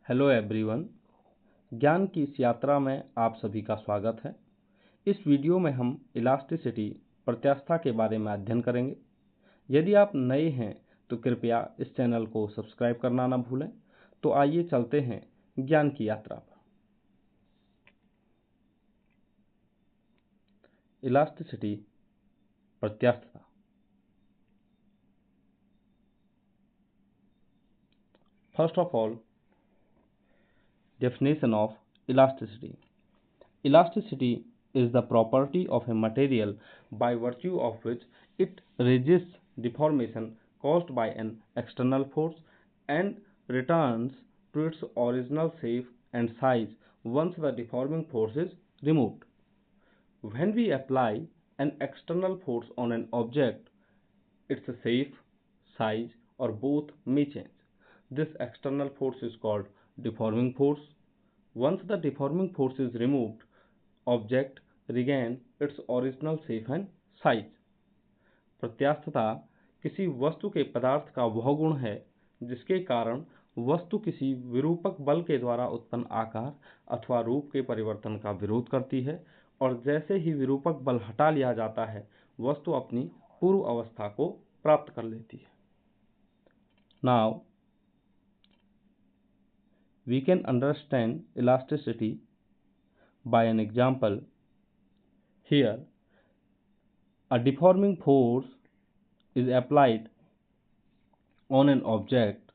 Hello everyone. ज्ञान की इस यात्रा में आप सभी का स्वागत है। इस वीडियो में हम इलास्टिसिटी प्रत्यास्थता के बारे में अध्ययन करेंगे। यदि आप नए हैं तो कृपया इस चैनल को सब्सक्राइब करना ना भूलें। तो आइए चलते हैं ज्ञान की यात्रा पर। इलास्टिसिटी प्रत्यास्थता। First of all, definition of elasticity. Elasticity is the property of a material by virtue of which it resists deformation caused by an external force and returns to its original shape and size once the deforming force is removed. When we apply an external force on an object, its shape, size, or both may change. This external force is called deforming force. Once the deforming force is removed, object regain its original shape and size. प्रत्यास्थता किसी वस्तु के पदार्थ का वह गुण है जिसके कारण वस्तु किसी विरूपक बल के द्वारा उत्पन्न आकार अथवा रूप के परिवर्तन का विरोध करती है, और जैसे ही विरूपक बल हटा लिया जाता है वस्तु अपनी पूर्व अवस्था को प्राप्त कर लेती है। Now we can understand elasticity by an example. Here a deforming force is applied on an object.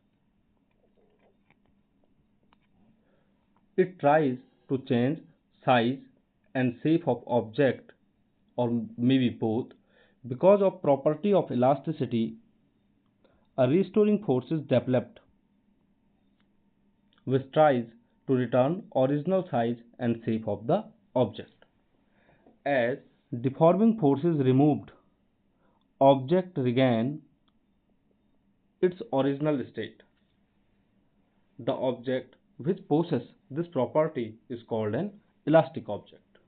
It tries to change size and shape of object, or maybe both. Because of property of elasticity, a restoring force is developed which tries to return original size and shape of the object. As deforming force is removed, object regain its original state. The object which possesses this property is called an elastic object.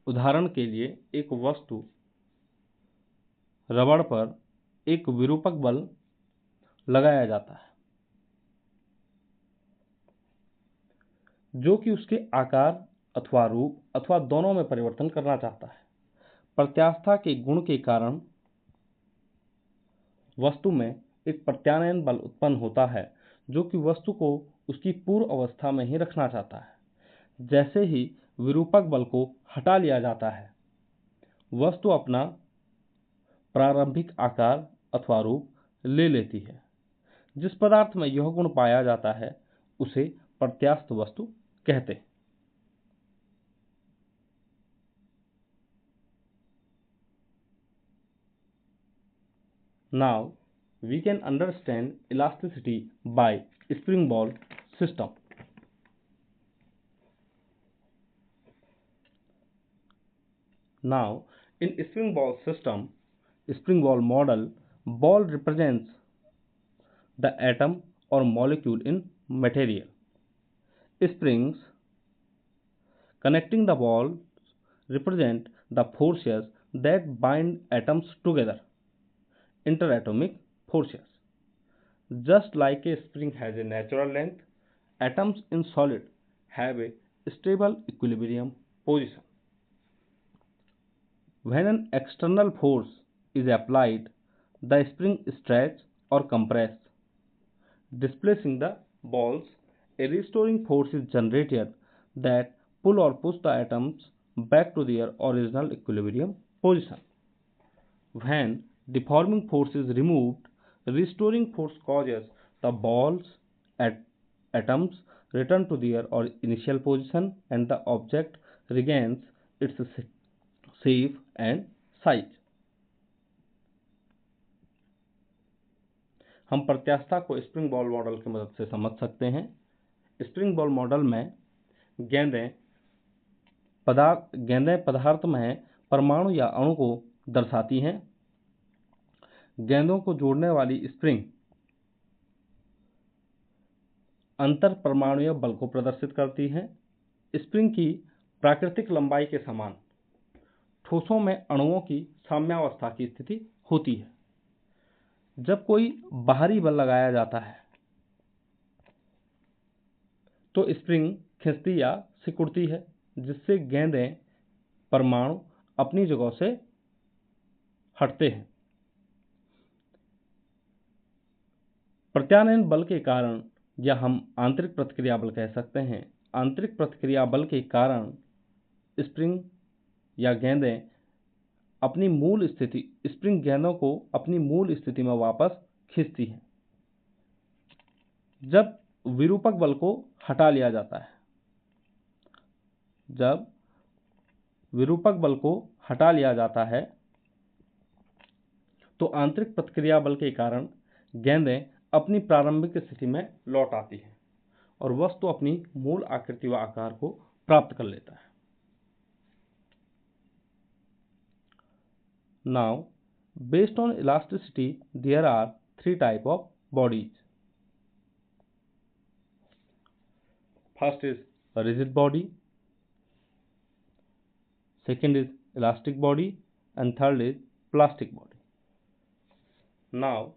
उदाहरण के लिए एक वस्तु रबड़ पर एक विरूपक बल लगाया जाता है जो कि उसके आकार अथवा रूप अथवा दोनों में परिवर्तन करना चाहता है। प्रत्यास्थता के गुण के कारण वस्तु में एक प्रत्यानयन बल उत्पन्न होता है जो कि वस्तु को उसकी पूर्व अवस्था में ही रखना चाहता है। जैसे ही विरूपक बल को हटा लिया जाता है वस्तु अपना प्रारंभिक आकार अथवा रूप ले लेती है। जिस पदार्थ में यह गुण पाया जाता है उसे प्रत्यास्थ वस्तु कहते हैं। Now we can understand elasticity by spring ball system. Now in spring ball system, spring ball model, ball represents the atom or molecule in material. Springs connecting the balls represent the forces that bind atoms together, interatomic forces. Just like a spring has a natural length, atoms in solid have a stable equilibrium position. When an external force is applied, the spring stretches or compresses, displacing the balls. A restoring force is generated that pull or push the atoms back to their original equilibrium position. When deforming force is removed, restoring force causes the balls atoms return to their initial position and the object regains its shape and size. हम प्रत्यास्थता को spring ball model की मदद से समझ सकते हैं। Spring ball model में गेंदें पदार्थ में परमाणु या अणु को दर्शाती हैं। गेंदों को जोड़ने वाली स्प्रिंग अंतर परमाणुीय बल को प्रदर्शित करती हैं। स्प्रिंग की प्राकृतिक लंबाई के समान ठोसों में अणुओं की साम्यावस्था की स्थिति होती है। जब कोई बाहरी बल लगाया जाता है तो स्प्रिंग खिंचती या सिकुड़ती है, जिससे गेंदें परमाणु अपनी जगह से हटते हैं। प्रत्यानयन बल के कारण, या हम आंतरिक प्रतिक्रिया बल कह सकते हैं, आंतरिक प्रतिक्रिया बल के कारण स्प्रिंग या गेंदें अपनी मूल स्थिति स्प्रिंग गेंदों को अपनी मूल स्थिति में वापस खींचती है। जब विरूपक बल को हटा लिया जाता है जब विरूपक बल को हटा लिया जाता है तो आंतरिक प्रतिक्रिया बल के कारण गेंदें अपनी प्रारंभिक स्थिति में लौट आती हैं और वस्तु अपनी मूल आकृति व आकार को प्राप्त कर लेता है। Now, based on elasticity, there are three types of bodies. First is a rigid body, second is elastic body, and third is plastic body. Now,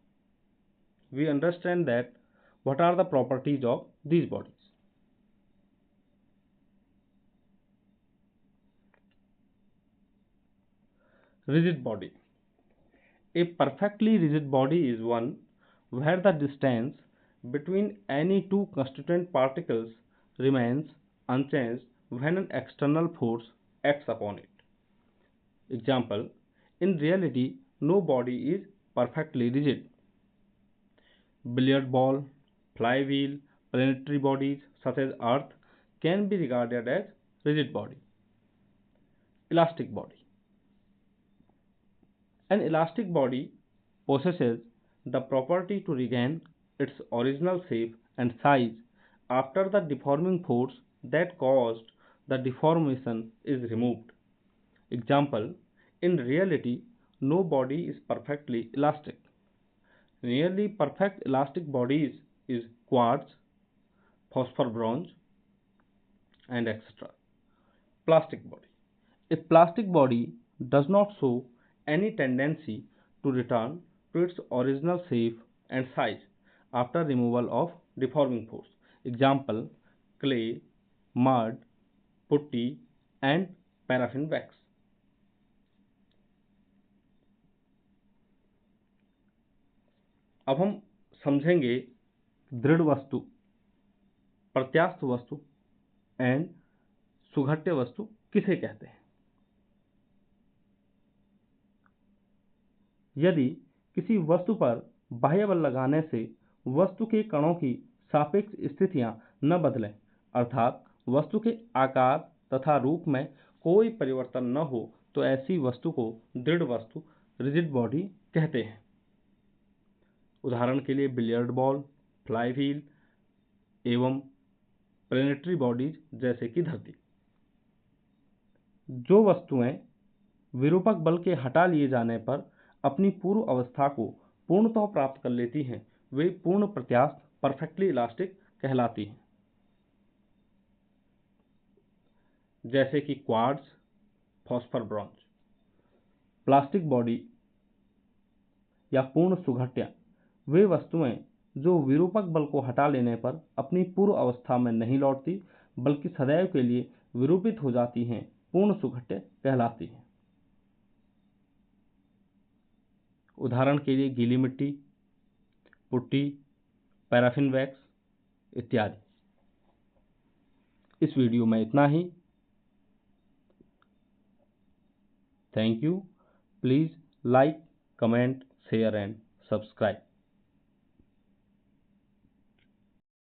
we understand that what are the properties of these bodies. Rigid body. A perfectly rigid body is one where the distance between any two constituent particles remains unchanged when an external force acts upon it. Example, in reality, no body is perfectly rigid. Billiard ball, flywheel, planetary bodies such as Earth can be regarded as rigid body. Elastic body. An elastic body possesses the property to regain its original shape and size after the deforming force that caused the deformation is removed. Example, in reality, no body is perfectly elastic. Nearly perfect elastic bodies is quartz, phosphor bronze, and etc. Plastic body. A plastic body does not show any tendency to return to its original shape and size after removal of deforming force. Example, clay, mud, putty, and paraffin wax. अब हम समझेंगे दृढ़ वस्तु, प्रत्यास्थ वस्तु and सुघट्य वस्तु किसे कहते हैं। यदि किसी वस्तु पर बाह्य बल लगाने से वस्तु के कणों की सापेक्ष स्थितियां न बदलें, अर्थात वस्तु के आकार तथा रूप में कोई परिवर्तन न हो, तो ऐसी वस्तु को दृढ़ वस्तु, रिजिड बॉडी कहते हैं। उदाहरण के लिए बिलियर्ड बॉल, फ्लाईव्हील एवं प्लेनेटरी बॉडीज जैसे कि धरती। जो वस्तुएं विरूपक बल के हटा लिए जाने पर अपनी पूर्व अवस्था को पूर्णतः प्राप्त कर लेती हैं, वे पूर्ण प्रत्यास्थ, परफेक्टली इलास्टिक कहलाती हैं। जैसे कि quartz, phosphor bronze. Plastic body या पूर्ण सुघट्य वे वस्तुएं जो विरूपक बल को हटा लेने पर अपनी पूर्व अवस्था में नहीं लौटती, बल्कि सदैव के लिए विरूपित हो जाती हैं, पूर्ण सुघट्य कहलाती हैं। उदाहरण के लिए गीली मिट्टी, पुट्टी, पैराफिन वैक्स इत्यादि। इस वीडियो में इतना ही। Thank you. Please like, comment, share and subscribe.